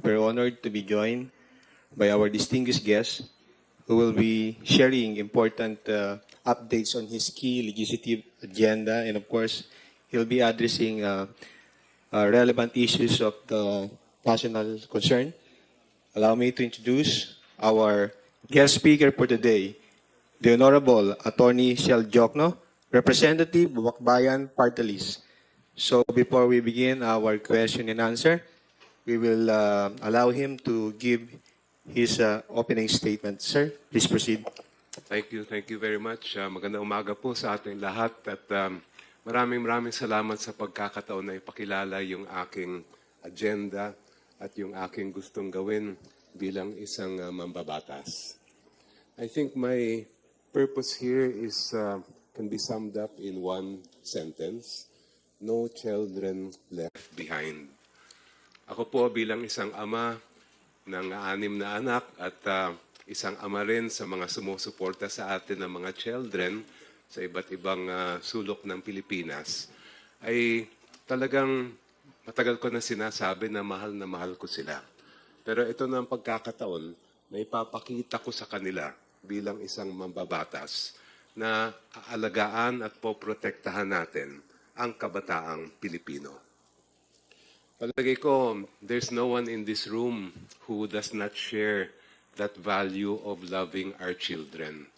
we're honored to be joined by our distinguished guest who will be sharing important updates on his key legislative agenda. And of course, he'll be addressing relevant issues of the national concern. Allow me to introduce our guest speaker for today, the Honorable Attorney Shell Jokno, Representative of Akbayan Party List. So before we begin our question and answer, we will allow him to give his opening statement. Sir, please proceed. Thank you very much. Magandang umaga po sa ating lahat at maraming salamat sa pagkakataon na ipakilala yung aking agenda at yung aking gustong gawin bilang isang mambabatas. I think my purpose here is can be summed up in one sentence: no children left behind. Ako po bilang isang ama ng 6 na anak at isang ama rin sa mga sumusuporta sa atin ng mga children sa iba't ibang sulok ng Pilipinas, ay talagang matagal ko na sinasabi na mahal ko sila. Pero ito na ang pagkakataon na ipapakita ko sa kanila bilang isang mambabatas na aalagaan at poprotektahan natin ang kabataang Pilipino. Palagay ko, there's no one in this room who does not share that value of loving our children.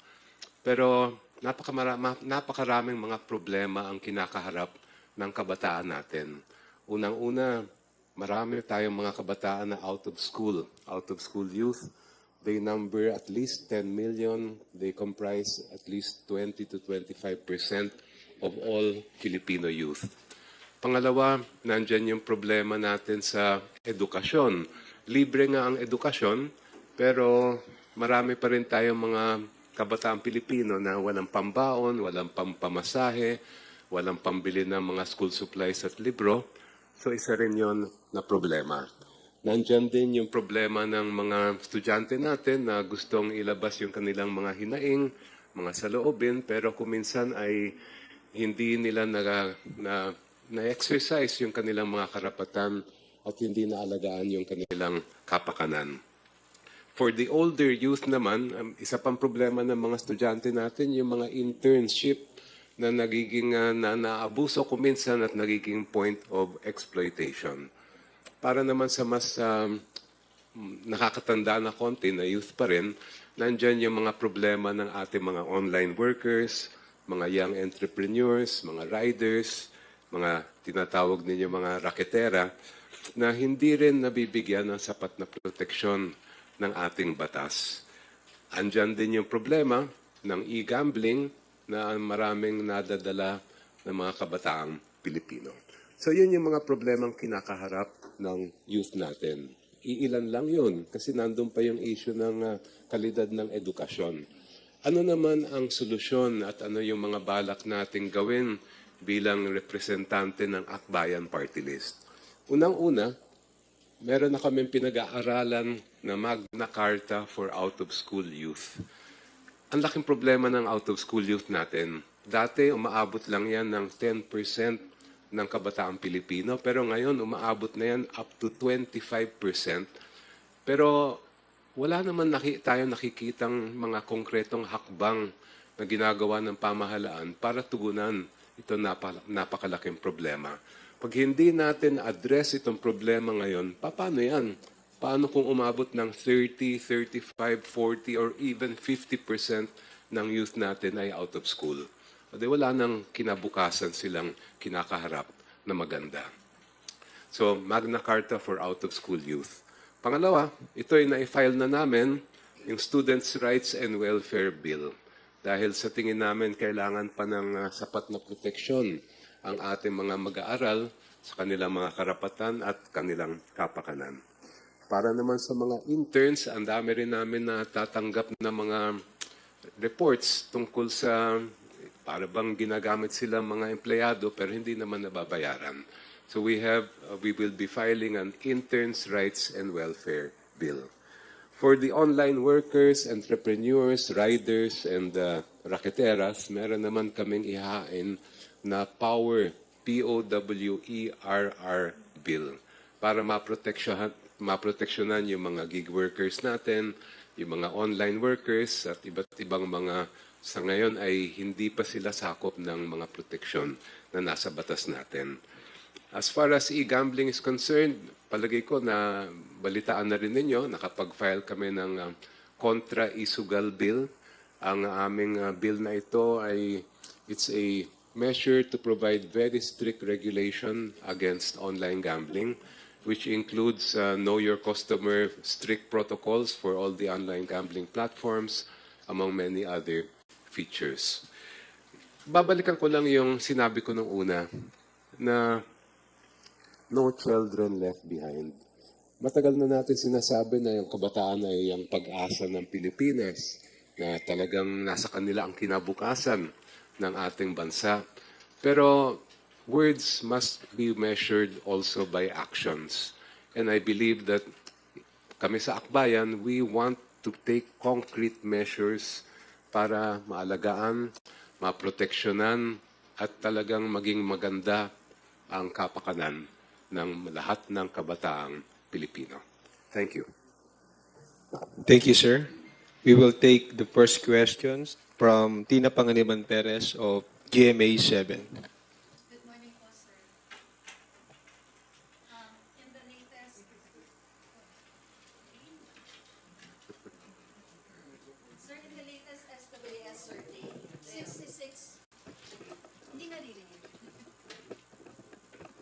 Pero napakaraming mga problema ang kinakaharap ng kabataan natin. Unang-una, marami tayong mga kabataan na out of school youth. They number at least 10 million. They comprise at least 20 to 25% of all Filipino youth. Pangalawa, nandyan yung problema natin sa edukasyon. Libre nga ang edukasyon, pero marami pa rin tayong mga kabataang Pilipino na walang pambaon, walang pampamasahe, walang pambili ng mga school supplies at libro. So isa rin yon na problema. Nandyan din yung problema ng mga estudyante natin na gustong ilabas yung kanilang mga hinaing, mga saloobin, pero kuminsan ay hindi nila na-exercise yung kanilang mga karapatan at hindi naalagaan yung kanilang kapakanan. For the older youth naman, isa pang problema ng mga estudyante natin, yung mga internship na nagiging naabuso kuminsan at nagiging point of exploitation. Para naman sa mas nakakatanda na konti na youth pa rin, nandyan yung mga problema ng ating mga online workers, mga young entrepreneurs, mga riders, mga tinatawag ninyo mga raketera, na hindi rin nabibigyan ng sapat na proteksyon ng ating batas. Andyan din yung problema ng e-gambling na maraming nadadala ng mga kabataang Pilipino. So yun yung mga problemang kinakaharap ng youth natin. Iilan lang yun kasi nandun pa yung issue ng kalidad ng edukasyon. Ano naman ang solusyon at ano yung mga balak nating gawin bilang representante ng Akbayan Party List? Unang-una, meron na kaming pinag-aaralan na Magna Carta for out-of-school youth. Ang laking problema ng out-of-school youth natin. Dati, umaabot lang yan ng 10% ng kabataang Pilipino, pero ngayon, umaabot na yan up to 25%. Pero wala naman tayo nakikitang mga konkretong hakbang na ginagawa ng pamahalaan para tugunan ito napakalaking problema. Pag hindi natin address itong problema ngayon, paano yan? Paano kung umabot ng 30, 35, 40, or even 50% ng youth natin ay out of school? O di wala nang kinabukasan silang kinakaharap na maganda. So, Magna Carta for out-of-school youth. Pangalawa, ito ay na-file na namin yung Students' Rights and Welfare Bill. Dahil sa tingin namin, kailangan pa ng sapat na proteksyon ang ating mga mag-aaral sa kanilang mga karapatan at kanilang kapakanan. Para naman sa mga interns, ang dami rin namin na tatanggap na mga reports tungkol sa para bang ginagamit sila mga empleyado pero hindi naman nababayaran. So we will be filing an Interns' Rights and Welfare Bill. For the online workers, entrepreneurs, riders, and raketeras, meron naman kaming ihain na POWER, POWERR Bill para maproteksyonan yung mga gig workers natin, yung mga online workers at iba't ibang mga sa ngayon ay hindi pa sila sakop ng mga proteksyon na nasa batas natin. As far as e-gambling is concerned, palagay ko na balitaan na rin ninyo, nakapag-file kami ng kontra isugal bill. Ang aming bill na ito ay it's a measure to provide very strict regulation against online gambling, which includes know your customer, strict protocols for all the online gambling platforms, among many other features. Babalikan ko lang yung sinabi ko nung una na no children left behind. Matagal na natin sinasabi na yung kabataan ay yung pag-asa ng Pilipinas, na talagang nasa kanila ang kinabukasan ng ating bansa. Pero words must be measured also by actions. And I believe that kami sa Akbayan, we want to take concrete measures para maalagaan, maproteksyonan, at talagang maging maganda ang kapakanan ng lahat ng kabataang Pilipino. Thank you. Thank you, sir. We will take the first questions from Tina Panganiban Perez of GMA 7. Good morning po, sir. In the latest... Sir, in the latest SWS survey, 66... Hindi naririnig.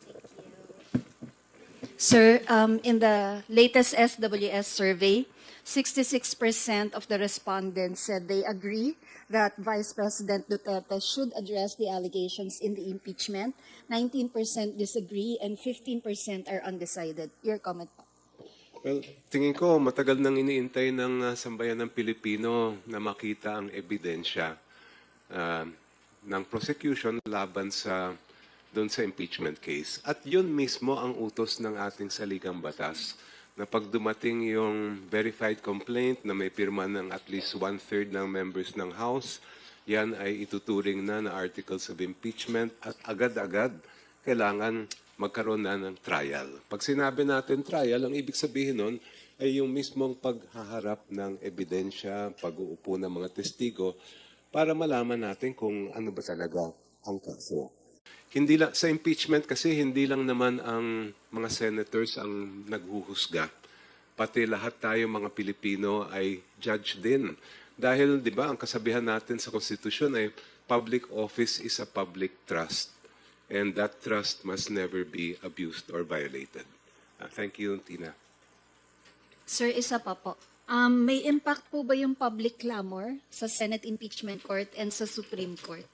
Thank you. Sir, in the latest SWS survey, 66% of the respondents said they agree that Vice President Duterte should address the allegations in the impeachment. 19% disagree and 15% are undecided. Your comment po. Well, tingin ko matagal nang iniintay ng sambayan ng Pilipino na makita ang ebidensya ng prosecution laban doon sa impeachment case. At yun mismo ang utos ng ating saligang batas, na pag dumating yung verified complaint na may pirma ng at least 1/3 ng members ng House, yan ay ituturing na articles of impeachment at agad-agad kailangan magkaroon na ng trial. Pag sinabi natin trial, ang ibig sabihin nun ay yung mismong paghaharap ng ebidensya, pag-uupo ng mga testigo para malaman natin kung ano ba talaga ang kaso. Hindi lang sa impeachment kasi hindi lang naman ang mga senators ang naghuhusga. Pati lahat tayo mga Pilipino ay judge din. Dahil 'di ba ang kasabihan natin sa konstitusyon ay public office is a public trust, and that trust must never be abused or violated. Thank you, Tina. Sir, isa pa po. May impact po ba yung public clamor sa Senate Impeachment Court and sa Supreme Court?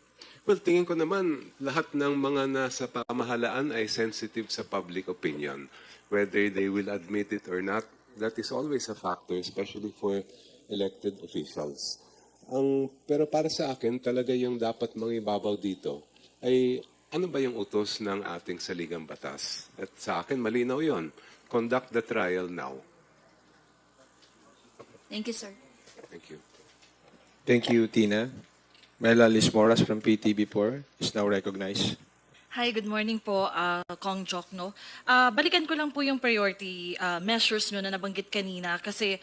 Well, tingin ko naman lahat ng mga nasa pamahalaan ay sensitive sa public opinion. Whether they will admit it or not, that is always a factor, especially for elected officials. Pero para sa akin, talaga yung dapat mangibabaw dito ay ano ba yung utos ng ating saligang batas? At sa akin, malinaw yon. Conduct the trial now. Thank you, sir. Thank you. Thank you, Tina. Mela Lismoras from PTV4 is now recognized. Hi, good morning po, Kong Jock, no? Balikan ko lang po yung priority measures nyo na nabanggit kanina kasi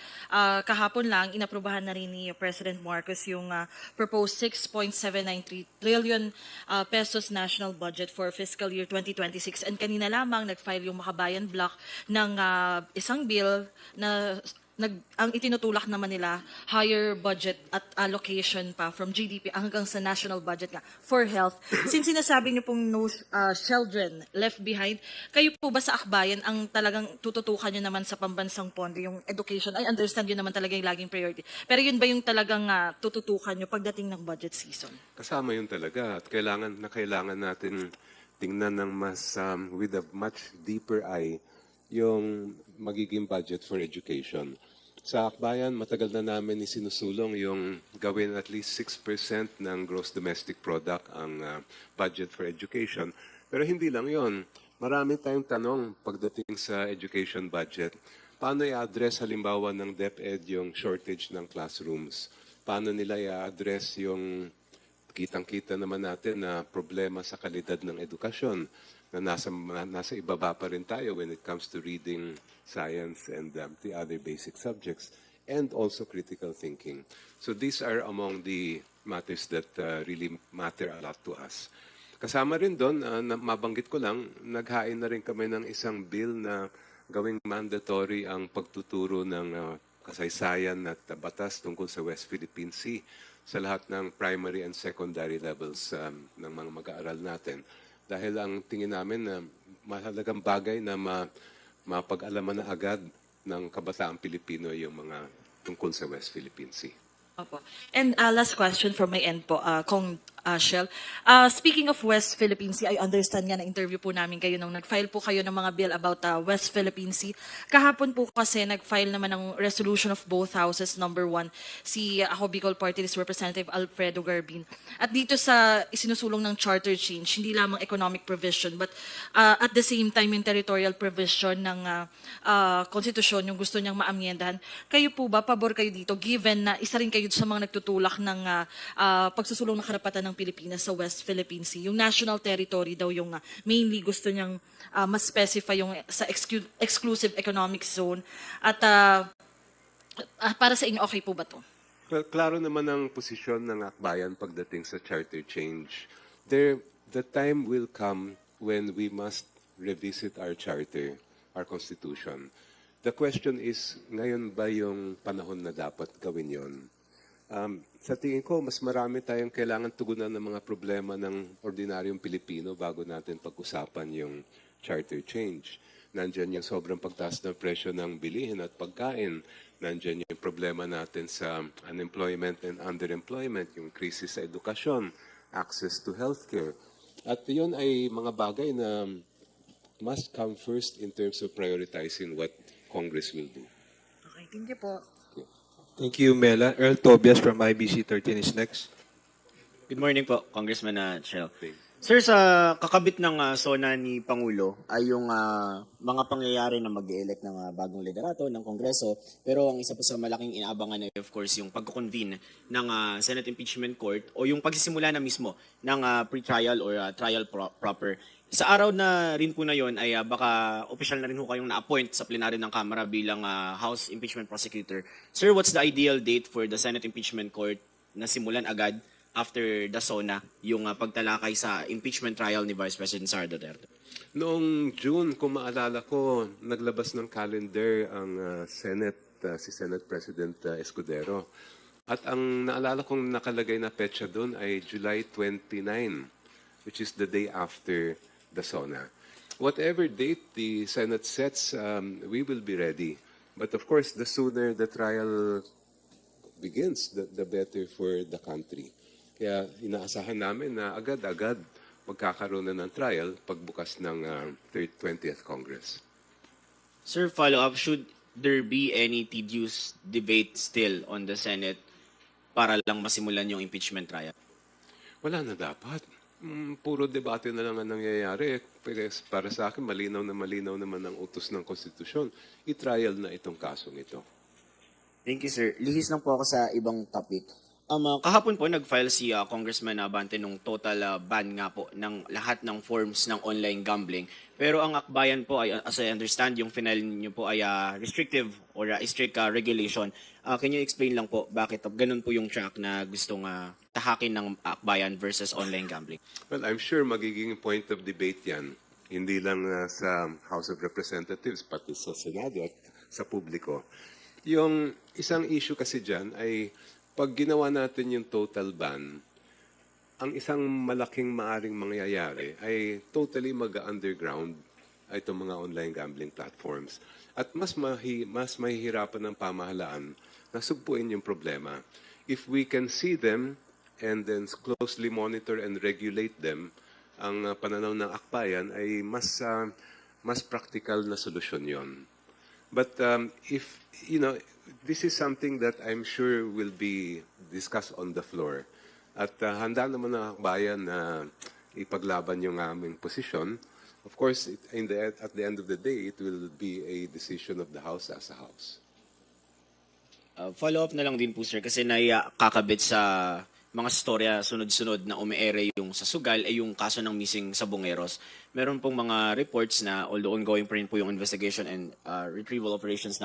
kahapon lang inaprubahan na rin ni President Marcos yung proposed 6.793 trillion pesos national budget for fiscal year 2026 and kanina lamang nag-file yung Makabayan Block ng isang bill na ang itinutulak naman nila higher budget at allocation pa from GDP hanggang sa national budget nga for health. Since sinasabi niyo pong no children left behind, kayo po ba sa Akbayan ang talagang tututukan niyo naman sa pambansang pondo yung education? I understand yun naman talaga yung laging priority. Pero yun ba yung talagang tututukan niyo pagdating ng budget season? Kasama yun talaga at kailangan natin tingnan ng mas with a much deeper eye yung magiging budget for education. Sa Akbayan, matagal na namin isinusulong yung gawin at least 6% ng gross domestic product ang budget for education. Pero hindi lang yon. Marami tayong tanong pagdating sa education budget. Paano i-address halimbawa ng DepEd yung shortage ng classrooms? Paano nila i-address yung kitang-kita naman natin na problema sa kalidad ng edukasyon? na nasa ibaba pa rin tayo when it comes to reading, science, and the other basic subjects, and also critical thinking. So these are among the matters that really matter a lot to us. Kasama rin doon, mabanggit ko lang, naghain na rin kami ng isang bill na gawing mandatory ang pagtuturo ng kasaysayan at batas tungkol sa West Philippine Sea sa lahat ng primary and secondary levels ng mga mag-aaral natin. Dahil ang tingin namin na mahalagang bagay na mapag-alaman na agad ng kabataang Pilipino yung mga tungkol sa West Philippine Sea. Opo. And last question from my end po, Kong Shell. Speaking of West Philippine Sea, I understand nga na-interview po namin kayo nung nag-file po kayo ng mga bill about West Philippine Sea. Kahapon po kasi nag-file naman ng resolution of both houses, number 1, si ako Bicol Party List Representative Alfredo Garbin. At dito sa isinusulong ng charter change, hindi lamang economic provision, but at the same time yung territorial provision ng konstitusyon, yung gusto niyang maamyendahan. Kayo po ba, pabor kayo dito, given na isa rin kayo sa mga nagtutulak ng pagsusulong ng karapatan ng Pilipinas sa West Philippine Sea? Yung national territory daw yung mainly gusto niyang mas specify yung sa exclusive economic zone. At para sa inyo, okay po ba to? Well, klaro naman ang posisyon ng akbayan pagdating sa charter change. The time will come when we must revisit our charter, our constitution. The question is, ngayon ba yung panahon na dapat gawin yon? Sa tingin ko, mas marami tayong kailangan tugunan ng mga problema ng ordinaryong Pilipino bago natin pag-usapan yung charter change. Nandyan yung sobrang pagtaas ng presyo ng bilihin at pagkain. Nandyan yung problema natin sa unemployment and underemployment, yung krisis sa edukasyon, access to healthcare. At yun ay mga bagay na must come first in terms of prioritizing what Congress will do. Okay, thank you po. Thank you, Mela. Earl Tobias from IBC 13 is next. Good morning po, Congressman Chel. Okay. Sir, sa kakabit ng SONA ni Pangulo ay yung mga pangyayari na mag-elect ng bagong liderato ng Kongreso. Pero ang isa po sa malaking inaabangan ay of course yung pagko-convene ng Senate Impeachment Court o yung pagsisimula na mismo ng pre-trial or trial proper. Sa araw na rin po na yon ay baka official na rin po kayong na-appoint sa plenaryo ng Kamara bilang House Impeachment Prosecutor. Sir, what's the ideal date for the Senate Impeachment Court na simulan agad after the SONA yung pagtalakay sa impeachment trial ni Vice President Sara Duterte? Noong June, kung maalala ko, naglabas ng calendar ang Senate, si Senate President Escudero. At ang naalala kong nakalagay na petsa doon ay July 29, which is the day after the SONA. Whatever date the Senate sets, we will be ready. But of course, the sooner the trial begins, the better for the country. Kaya inaasahan namin na agad-agad magkakaroon na ng trial pagbukas ng 20th Congress. Sir, follow-up, should there be any tedious debate still on the Senate para lang masimulan yung impeachment trial? Wala na dapat. Puro debate na lang ang nangyayari. Pero para sa akin, malinaw naman ang utos ng konstitusyon. I-trial na itong kasong ito. Thank you, sir. Lihis lang po ako sa ibang topic. Kahapon po, nag-file si Congressman Abante nung total ban nga po ng lahat ng forms ng online gambling. Pero ang akbayan po, ay, as I understand, yung final niyo po ay restrictive or strict regulation. Can you explain lang po bakit ganun po yung track na gustong tahakin ng akbayan versus online gambling? Well, I'm sure magiging point of debate yan. Hindi lang sa House of Representatives, pati sa Senado at sa publiko. Yung isang issue kasi dyan ay pag ginawa natin yung total ban, ang isang malaking maaring mangyayari ay totally mag-underground itong mga online gambling platforms. At mas mahihirapan ng pamahalaan na sugpuin yung problema. If we can see them and then closely monitor and regulate them, ang pananaw ng akbayan ay mas practical na solusyon yon. But if, this is something that I'm sure will be discussed on the floor. At handa naman ng akbayan na ipaglaban yung aming posisyon. Of course, at the end of the day, it will be a decision of the House as a House. Follow-up na lang din po, sir, kasi kakabit sa mga storya sunod-sunod na umeere yung sa Sugal ay yung kaso ng missing sa Bongeros. Meron pong mga reports na although ongoing pa rin po yung investigation and retrieval operations na